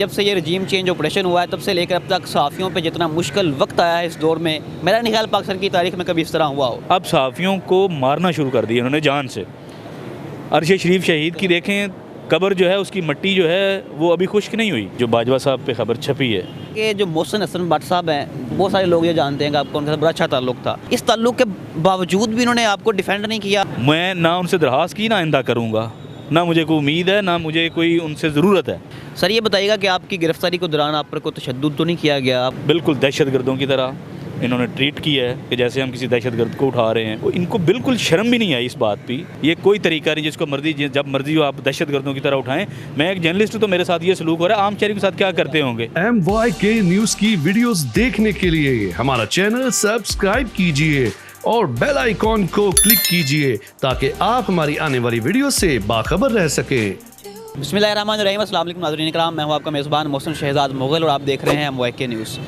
जब से ये रजीम चेंज ऑपरेशन हुआ है तब से लेकर अब तक सहाफ़ियों पे जितना मुश्किल वक्त आया है इस दौर में, मेरा नहीं ख्याल पाकिस्तान की तारीख में कभी इस तरह हुआ हो। अब सहाफ़ियों को मारना शुरू कर दिया उन्होंने जान से। अरशद शरीफ शहीद की देखें, कब्र जो है उसकी मट्टी जो है वो अभी खुश्क नहीं हुई। जो बाजवा साहब पे खबर छपी है कि जो मोहसिन हसन भट्ट साहब हैं, बहुत सारे लोग ये जानते हैं कि आपका उनके साथ बड़ा अच्छा ताल्लुक था, इस ताल्लुक के बावजूद भी इन्होंने आपको डिफेंड नहीं किया। मैं ना उनसे दरख्वास्त की, ना आइंदा करूँगा, ना मुझे कोई उम्मीद है, ना मुझे कोई उनसे ज़रूरत है। सर ये बताइएगा कि आपकी गिरफ्तारी के दौरान आप पर कोई तशद्दुद तो नहीं किया गया? बिल्कुल दहशतगर्दों की तरह इन्होंने ट्रीट किया है कि जैसे हम किसी दहशतगर्द को उठा रहे हैं। वो इनको बिल्कुल शर्म भी नहीं आई इस बात पे। ये कोई तरीका नहीं जिसको मर्जी जब मर्जी हो आप दहशतगर्दों की तरह उठाएं। मैं एक जर्नलिस्ट हूँ तो मेरे साथ ये सलूक हो रहा है, आम शहरी के साथ क्या करते होंगे। MYK न्यूज़ की वीडियोस देखने के लिए हमारा चैनल सब्सक्राइब कीजिए और बेल आइकॉन को क्लिक कीजिए ताकि आप हमारी आने वाली वीडियो से बाखबर रह सकें। बिस्मिल्लाहिर्रहमानिर्रहीम, अस्सलाम वालेकुम नाज़रीन किराम, मैं हूँ आपका मेज़बान मोहसिन शहजाद मुग़ल और आप देख रहे हैं MYK न्यूज़।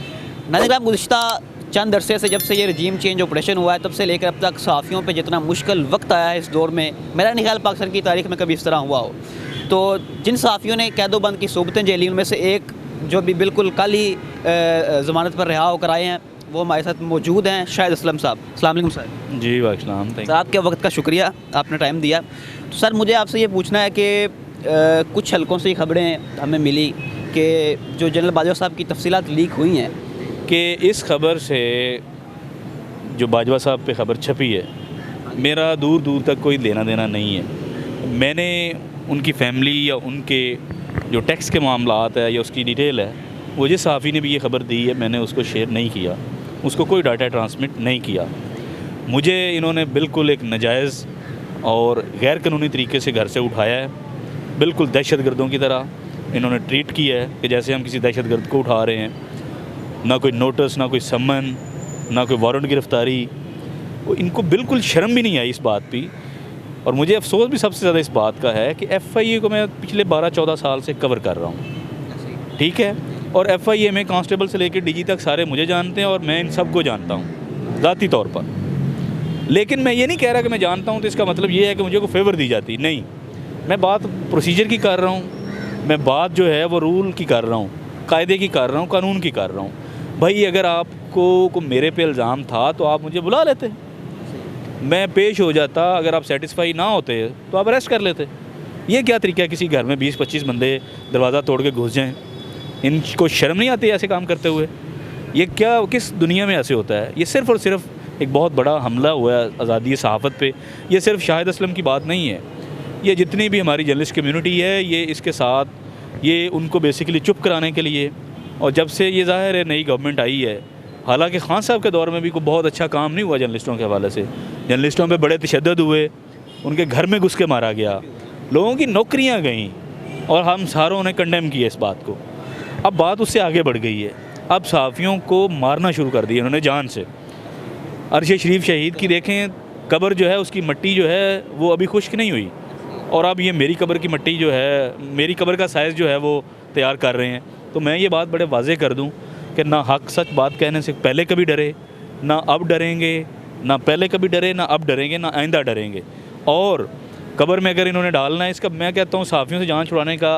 नाज़रीन, गुज़िश्ता चंद अरसे से जब से ये रजीम चेंज ऑपरेशन हुआ है तब से लेकर अब तक सहाफ़ियों पे जितना मुश्किल वक्त आया है इस दौर में, मेरा नहीं ख्याल पाकिस्तान की तारीख में कभी इस तरह हुआ हो। तो जिन सहाफ़ियों ने कैदोबंद की सोबतें झेली उनमें से एक जो भी बिल्कुल कल ही ज़मानत पर रिहा होकर आए हैं वो हमारे साथ मौजूद हैं, शाहिद असलम साहब। अस्सलाम वालेकुम सर। जी वालेकुम सलाम। सर आपके वक्त का शुक्रिया, आपने टाइम दिया। तो सर मुझे आपसे ये पूछना है कि कुछ हलकों से ये खबरें हमें मिली कि जो जनरल बाजवा साहब की तफसीलात लीक हुई हैं कि इस खबर से जो बाजवा साहब पे खबर छपी है, मेरा दूर दूर तक कोई लेना देना नहीं है। मैंने उनकी फैमिली या उनके जो टैक्स के मामलात है या उसकी डिटेल है, वो जिस सहाफ़ी ने भी ये खबर दी है मैंने उसको शेयर नहीं किया, उसको कोई डाटा ट्रांसमिट नहीं किया। मुझे इन्होंने बिल्कुल एक नाजायज़ और गैर कानूनी तरीके से घर से उठाया है, बिल्कुल दहशतगर्दों की तरह इन्होंने ट्रीट किया है कि जैसे हम किसी दहशतगर्द को उठा रहे हैं। ना कोई नोटिस, ना कोई सम्मन, ना कोई वारंट गिरफ्तारी। वो इनको बिल्कुल शर्म भी नहीं आई इस बात पे। और मुझे अफसोस भी सबसे ज़्यादा इस बात का है कि FIA को मैं पिछले 12-14 साल से कवर कर रहा हूँ, ठीक है। और FIA में कांस्टेबल से लेकर DG तक सारे मुझे जानते हैं और मैं इन सबको जानता हूँ ज़ाती तौर पर। लेकिन मैं ये नहीं कह रहा कि मैं जानता हूँ तो इसका मतलब ये है कि मुझे कोई फेवर दी जाती, नहीं। मैं बात प्रोसीजर की कर रहा हूँ, मैं बात जो है वो रूल की कर रहा हूँ, कायदे की कर रहा हूँ, कानून की कर रहा हूँ। भाई अगर आपको को मेरे पे इल्ज़ाम था तो आप मुझे बुला लेते, मैं पेश हो जाता। अगर आप सेटिस्फाई ना होते तो आप अरेस्ट कर लेते। ये क्या तरीका है किसी घर में 20-25 बंदे दरवाज़ा तोड़ के घुस जाएं? इनको शर्म नहीं आती ऐसे काम करते हुए? ये क्या, किस दुनिया में ऐसे होता है? ये सिर्फ़ और सिर्फ एक बहुत बड़ा हमला हुआ है आज़ादी सहाफ़त पे। ये सिर्फ शाहिद असलम की बात नहीं है, ये जितनी भी हमारी जर्नलिस्ट कम्यूनिटी है ये इसके साथ, ये उनको बेसिकली चुप कराने के लिए। और जब से ये ज़ाहिर है नई गवर्नमेंट आई है, हालांकि खान साहब के दौर में भी कोई बहुत अच्छा काम नहीं हुआ जर्नलिस्टों के हवाले से। जर्नलिस्टों पे बड़े तशद्दुद हुए, उनके घर में घुस के मारा गया, लोगों की नौकरियां गईं और हम सारों ने कंडेम किया इस बात को। अब बात उससे आगे बढ़ गई है, अब सहाफ़ियों को मारना शुरू कर दिया उन्होंने जान से। अरशद शरीफ शहीद की देखें, कब्र जो है उसकी मट्टी जो है वो अभी खुश्क नहीं हुई और अब ये मेरी कब्र की मट्टी जो है, मेरी कब्र का साइज़ जो है वो तैयार कर रहे हैं। तो मैं ये बात बड़े वाज़े कर दूं कि ना हक सच बात कहने से पहले कभी डरे, ना अब डरेंगे, ना पहले कभी डरे, ना अब डरेंगे, ना आइंदा डरेंगे। और कब्र में अगर इन्होंने डालना है, इसका मैं कहता हूँ सहाफ़ियों से जान छुड़ाने का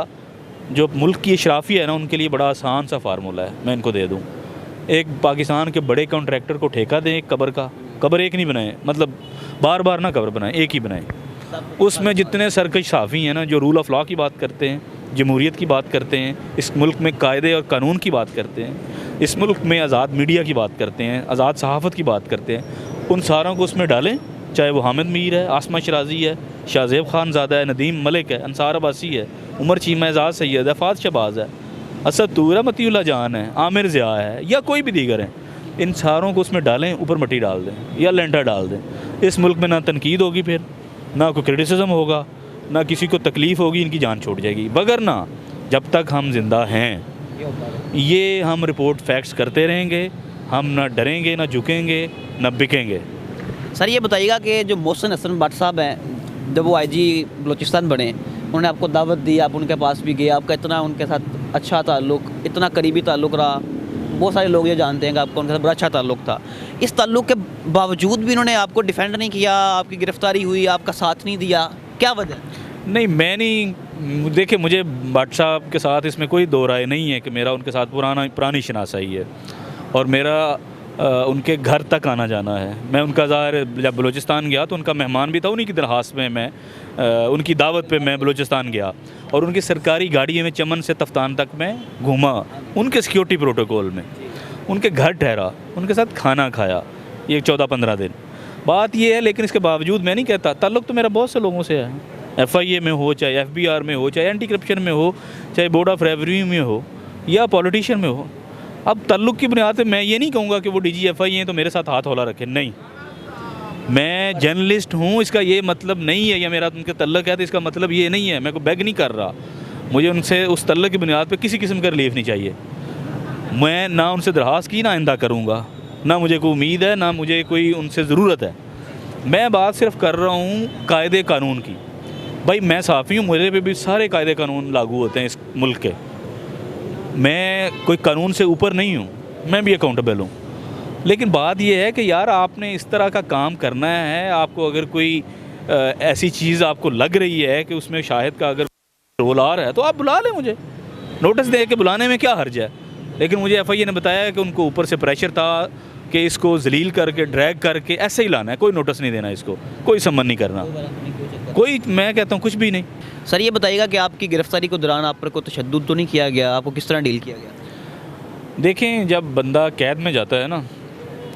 जो मुल्क की अशराफी है ना, उनके लिए बड़ा आसान सा फार्मूला है, मैं इनको दे दूँ। एक पाकिस्तान के बड़े कॉन्ट्रैक्टर को ठेका दें एक कब्र का, कब्र एक नहीं बनाए, मतलब बार बार ना कब्र बनाए, एक ही बनाए। उसमें जितने सरकश सहाफ़ी हैं ना, जो रूल ऑफ लॉ की बात करते हैं, जमहूरियत की बात करते हैं, इस मुल्क में कायदे और कानून की बात करते हैं, इस मुल्क में आज़ाद मीडिया की बात करते हैं, आज़ाद सहाफ़त की बात करते हैं, उन सारों को उसमें डालें। चाहे वो हामिद मीर है, आसमा शराजी है, शाहज़ेब खान ज़ादा है, नदीम मलिक है, अंसार अब्बासी है, उमर चीमा, एजाज़ सैयद है, फ़ाज़ शहबाज है, असद तूर है, मतीउल्लाह जान है, आमिर ज़िया है, या कोई भी दीगर हैं। इन सारों को उसमें डालें, ऊपर मट्टी डाल दें या लेंटर डाल दें। इस मुल्क में ना तनकीद होगी, फिर ना कोई क्रिटिसिज्म होगा, ना किसी को तकलीफ़ होगी, इनकी जान छूट जाएगी। वगरना जब तक हम जिंदा हैं ये हम रिपोर्ट फैक्ट्स करते रहेंगे, हम ना डरेंगे, ना झुकेंगे, ना बिकेंगे। सर ये बताइएगा कि जो मोहसिन हसन भट्ट साहब हैं, जब वो IG बलूचिस्तान बने, उन्होंने आपको दावत दी, आप उनके पास भी गए, आपका इतना उनके साथ अच्छा ताल्लुक़, इतना करीबी ताल्लुक़ रहा, बहुत सारे लोग ये जानते हैं कि आपका उनके साथ बड़ा अच्छा ताल्लुक़ था। इस ताल्लुक़ के बावजूद भी इन्होंने आपको डिफेंड नहीं किया, आपकी गिरफ़्तारी हुई, आपका साथ नहीं दिया, क्या वजह? नहीं, मैं नहीं, देखिए मुझे भट्ट साहब के साथ इसमें कोई दो राय नहीं है कि मेरा उनके साथ पुरानी शनासाई है और मेरा उनके घर तक आना जाना है। मैं उनका ज़ाहिर जब बलूचिस्तान गया तो उनका मेहमान भी था, उन्हीं की दरख्वास्त में मैं उनकी दावत पे मैं बलूचिस्तान गया और उनकी सरकारी गाड़ी में चमन से तफ्तान तक मैं घूमा, उनके सिक्योरिटी प्रोटोकॉल में, उनके घर ठहरा, उनके साथ खाना खाया ये 14-15 दिन। बात ये है, लेकिन इसके बावजूद मैं नहीं कहता, ताल्लुक़ तो मेरा बहुत से लोगों से है, FIA में हो, चाहे FBR में हो, चाहे एंटी करप्शन में हो, चाहे बोर्ड ऑफ रेवेन्यू में हो या पॉलिटिशियन में हो। अब ताल्लुक़ की बुनियाद पे मैं ये नहीं कहूँगा कि वो DG FIA हैं तो मेरे साथ हाथ हौला रखें, नहीं, मैं जर्नलिस्ट हूँ, इसका ये मतलब नहीं है, या मेरा उनके तल्लुक़ है तो इसका मतलब ये नहीं है, मैं को बेग नहीं कर रहा, मुझे उनसे उस तल्लुक़ की बुनियाद पे किसी किस्म का रिलीफ नहीं चाहिए। मैं ना उनसे दरख्वास्त की, ना आइंदा करूँगा, ना मुझे कोई उम्मीद है, ना मुझे कोई उनसे ज़रूरत है। मैं बात सिर्फ कर रहा हूँ कायदे कानून की। भाई मैं सहाफ़ी हूँ, मेरे पे भी सारे कायदे कानून लागू होते हैं इस मुल्क के, मैं कोई कानून से ऊपर नहीं हूँ, मैं भी अकाउंटेबल हूँ। लेकिन बात यह है कि यार आपने इस तरह का काम करना है, आपको अगर कोई ऐसी चीज़ आपको लग रही है कि उसमें शाहिद का अगर रोल आ रहा है तो आप बुला लें, मुझे नोटिस दे के बुलाने में क्या हर्ज है। लेकिन मुझे FIA ने बताया कि उनको ऊपर से प्रेशर था कि इसको जलील करके ड्रैग करके ऐसे ही लाना है, कोई नोटिस नहीं देना, इसको कोई सम्मन नहीं करना, कोई, मैं कहता हूँ कुछ भी नहीं। सर ये बताइएगा कि आपकी गिरफ्तारी के दौरान आप पर कोई तशद्दुद तो नहीं किया गया, आपको किस तरह डील किया गया? देखें, जब बंदा कैद में जाता है ना,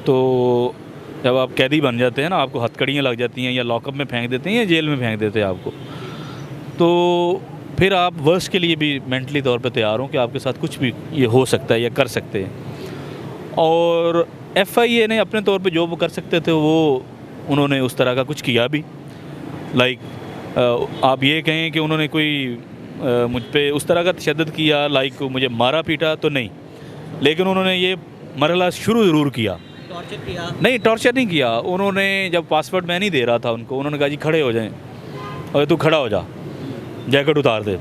तो जब आप कैदी बन जाते हैं ना, आपको हथकड़ियाँ लग जाती हैं या लॉकअप में फेंक देते हैं या जेल में फेंक देते हैं आपको, तो फिर आप वर्स्ट के लिए भी मेंटली तौर पे तैयार हो कि आपके साथ कुछ भी ये हो सकता है या कर सकते हैं। और FIA ने अपने तौर पे जो वो कर सकते थे वो उन्होंने उस तरह का कुछ किया भी। लाइक आप ये कहें कि उन्होंने कोई मुझ पे उस तरह का तशद्दुद किया, लाइक मुझे मारा पीटा तो नहीं, लेकिन उन्होंने ये मरहला शुरू ज़रूर किया। टॉर्चर किया? नहीं, टॉर्चर नहीं किया। उन्होंने जब पासपोर्ट मैं नहीं दे रहा था उनको, उन्होंने कहा जी खड़े हो जाएं, और तू खड़ा हो जा, जैकेट उतार दे,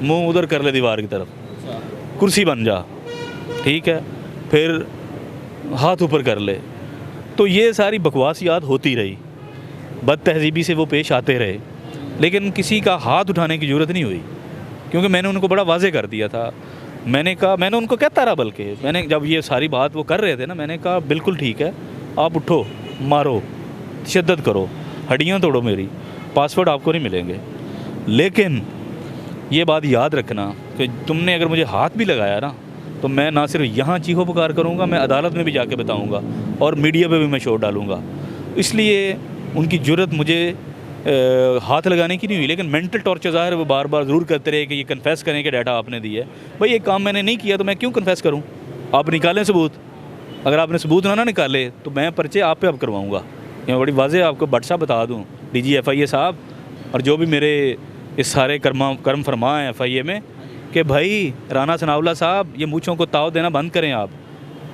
मुंह उधर कर ले दीवार की तरफ, कुर्सी बन जा, ठीक है, फिर हाथ ऊपर कर ले। तो ये सारी बकवास याद होती रही, बदतहजीबी से वो पेश आते रहे, लेकिन किसी का हाथ उठाने की ज़रूरत नहीं हुई, क्योंकि मैंने उनको बड़ा वाज़े कर दिया था। मैंने कहा, मैंने उनको कहता रहा, बल्कि मैंने जब ये सारी बात वो कर रहे थे ना, मैंने कहा बिल्कुल ठीक है, आप उठो, मारो, तशद्दुद करो, हड्डियाँ तोड़ो मेरी, पासपोर्ट आपको नहीं मिलेंगे। लेकिन ये बात याद रखना कि तुमने अगर मुझे हाथ भी लगाया ना, तो मैं ना सिर्फ यहाँ चीखो पुकार करूँगा, मैं अदालत में भी जाके बताऊँगा और मीडिया पे भी मैं शोर डालूँगा। इसलिए उनकी जुर्रत मुझे हाथ लगाने की नहीं हुई, लेकिन मेंटल टॉर्चर ज़ाहिर वो बार बार ज़रूर करते रहे कि ये कन्फेस करें कि डाटा आपने दी है। भाई ये काम मैंने नहीं किया तो मैं क्यों कन्फेस करूँ? आप निकालें सबूत, अगर आपने सबूत ना निकाले तो मैं पर्चे आप पे अब करवाऊँगा। ये बड़ी वाज़ेह आपको भट्ट साहब बता दूँ, DG FIA साहब, और जो भी मेरे इस सारे कर्म फरमा हैं FIA में, कि भाई राना सनाउल्लाह साहब ये मूँछों को ताव देना बंद करें, आप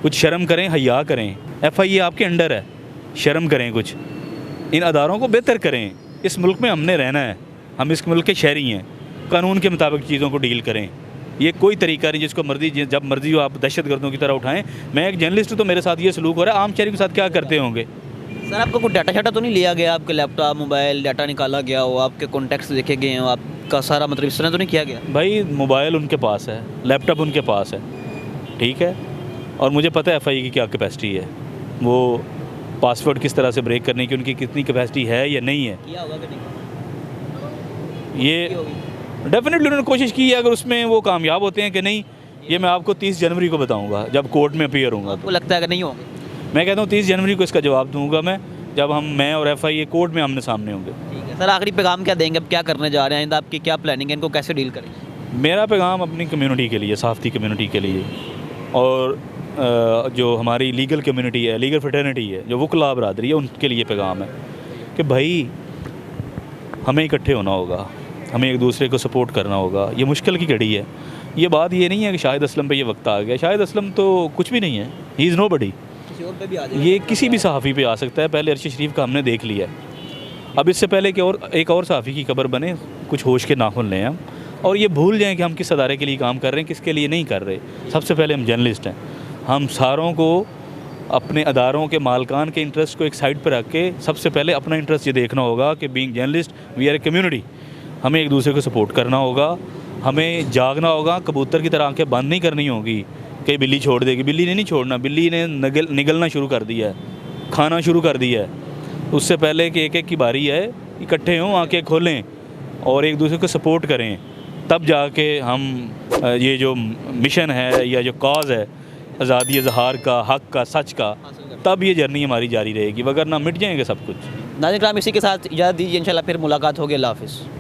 कुछ शर्म करें, हया करें। FIA आपके अंडर है, शर्म करें, कुछ इन अदारों को बेहतर करें। इस मुल्क में हमने रहना है, हम इस मुल्क के शहरी हैं, कानून के मुताबिक चीज़ों को डील करें। ये कोई तरीका नहीं जिसको मर्जी जब मर्जी हो आप दहशतगर्दों की तरह उठाएं। मैं एक जर्नलिस्ट हूँ तो मेरे साथ ये सलूक हो रहा है, आम शहरी के साथ क्या करते होंगे? सर आपका कोई डाटा शाटा तो नहीं लिया गया, आपके लैपटॉप मोबाइल डाटा निकाला गया हो, आपके कॉन्टैक्ट्स देखे गए हो, आपका सारा मतलब इस तरह तो नहीं किया गया? भाई मोबाइल उनके पास है, लैपटॉप उनके पास है, ठीक है, और मुझे पता है FIA की क्या कैपेसिटी है, वो पासवर्ड किस तरह से ब्रेक करने की उनकी कितनी कैपेसिटी है या नहीं है। किया होगा कि नहीं? ये डेफिनेटली उन्होंने कोशिश की है, अगर उसमें वो कामयाब होते हैं कि नहीं, ये मैं आपको 30 जनवरी को बताऊंगा जब कोर्ट में अपीयर होऊंगा। आपको लगता है कि नहीं होंगे? मैं कहता हूँ 30 जनवरी को इसका जवाब दूंगा मैं, जब मैं और FIA कोर्ट में आमने सामने होंगे। ठीक है सर, आखिरी पैगाम क्या देंगे, अब क्या करने जा रहे हैं, आपकी क्या प्लानिंग है, इनको कैसे डील करें? मेरा पैगाम अपनी कम्युनिटी के लिए, सहाफ़ती कम्युनिटी के लिए, और जो हमारी लीगल कम्युनिटी है, लीगल फ्रेटर्निटी है, जो वकला बरादरी है, उनके लिए पैगाम है कि भाई हमें इकट्ठे होना होगा, हमें एक दूसरे को सपोर्ट करना होगा। ये मुश्किल की घड़ी है। ये बात ये नहीं है कि शाहिद असलम पे ये वक्त आ गया, शाहिद असलम तो कुछ भी नहीं है, ही इज़ नोबडी। किसी और पे भी आ जाएगा, ये किसी भी सहाफ़ी पे आ सकता है। पहले अरशद शरीफ का हमने देख लिया है, अब इससे पहले कि और एक और सहाफ़ी की कब्र बने, कुछ होश के नाखुन लें हम, और ये भूल जाएँ कि हम किस अदारे के लिए काम कर रहे हैं, किसके लिए नहीं कर रहे। सबसे पहले हम जर्नलिस्ट हैं, हम सारों को अपने अदारों के मालकान के इंटरेस्ट को एक साइड पर रख के सबसे पहले अपना इंटरेस्ट ये देखना होगा कि being journalist we are a community, हमें एक दूसरे को सपोर्ट करना होगा, हमें जागना होगा, कबूतर की तरह आंखें बंद नहीं करनी होगी कि बिल्ली छोड़ देगी। बिल्ली ने नहीं छोड़ना, बिल्ली ने निगलना शुरू कर दिया है, खाना शुरू कर दिया है। उससे पहले कि एक एक की बारी है, इकट्ठे हों, आंखें खोलें और एक दूसरे को सपोर्ट करें, तब जाके हम ये जो मिशन है या जो कॉज़ है आज़ादी इज़हार का, हक़ का, सच का, तब ये जर्नी हमारी जारी रहेगी, वगरना मिट जाएंगे सब कुछ। नाज़रीन किराम, इसी के साथ इजाज़त दीजिए, इंशाल्लाह फिर मुलाकात होगी। अल्लाह हाफ़िज़।